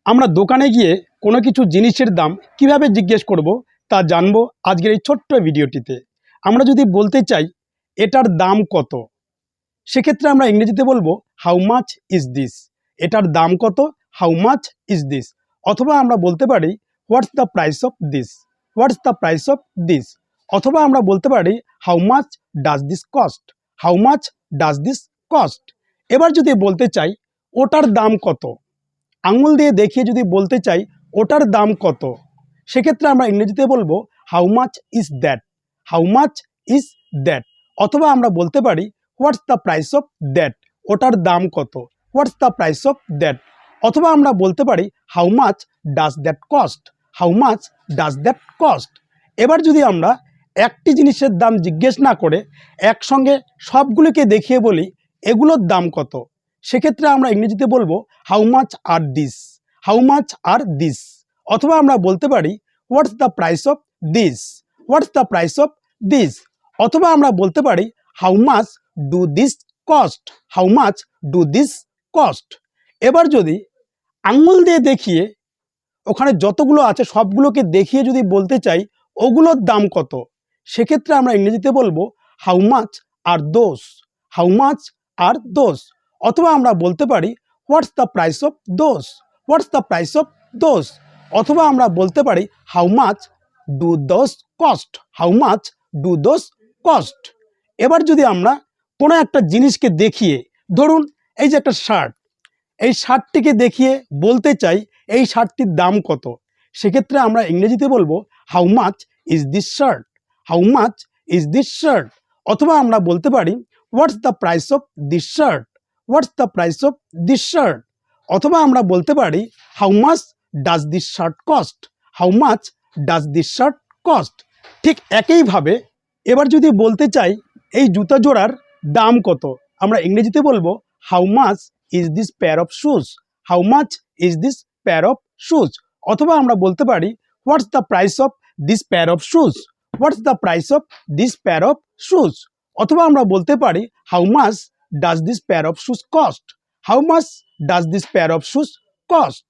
আমরা দোকানে গিয়ে কোনো কিছু জিনিসের দাম কিভাবে জিজ্ঞেস করব তা জানবো আজকের এই ছোট্ট ভিডিওটিতে। আমরা যদি বলতে চাই এটার দাম কত, সেক্ষেত্রে আমরা ইংরেজিতে বলবো হাউ মাচ ইজ দিস। এটার দাম কত, হাউ মাচ ইজ দিস। অথবা আমরা বলতে পারি what's the price of this, what's the price of this. অথবা আমরা বলতে পারি how much does this cost, how much does this cost. এবার যদি বলতে চাই ওটার দাম কত, আঙুল দিয়ে দেখিয়ে যদি বলতে চাই ওটার দাম কত, সেক্ষেত্রে আমরা ইংরেজিতে বলবো how much is that, how much is that. অথবা আমরা বলতে পারি what's the price of that, ওটার দাম কত, হোয়াটস দ্য প্রাইস অফ দ্যাট। অথবা আমরা বলতে পারি how much does that cost, how much does that cost. এবার যদি আমরা একটি জিনিসের দাম জিজ্ঞেস না করে একসঙ্গে সবগুলোকে দেখিয়ে বলি এগুলোর দাম কত, সেক্ষেত্রে আমরা ইংরেজিতে বলবো how much are this, how much are this. অথবা আমরা বলতে পারি what's the price of this, what's the price of this. অথবা আমরা বলতে পারি how much do this cost, how much do this cost. এবার যদি আঙুল দিয়ে দেখিয়ে ওখানে যতগুলো আছে সবগুলোকে দেখিয়ে যদি বলতে চাই ওগুলোর দাম কত, সেক্ষেত্রে আমরা ইংরেজিতে বলবো how much are those, how much are those. অথবা আমরা বলতে পারি what's the price of those, what's the price of those. অথবা আমরা বলতে পারি how much do those cost, how much do those cost. এবার যদি আমরা কোনো একটা জিনিসকে দেখিয়ে, ধরুন এই যে একটা শার্ট, এই শার্টটিকে দেখিয়ে বলতে চাই এই শার্টটির দাম কত, সেক্ষেত্রে আমরা ইংরেজিতে বলবো how much is this shirt, how much is this shirt. অথবা আমরা বলতে পারি what's the price of this shirt, what's the price of this shirt. অথবা আমরা বলতে পারি how much does this shirt cost, how much does this shirt cost. ঠিক একইভাবে এবার যদি বলতে চাই এই জুতা জোড়ার দাম কত, আমরা ইংরেজিতে বলবো how much is this pair of shoes, how much is this pair of shoes. অথবা আমরা বলতে পারি what's the price of this pair of shoes, what's the price of this pair of shoes. অথবা আমরা বলতে পারি how much does this pair of shoes cost, how much does this pair of shoes cost.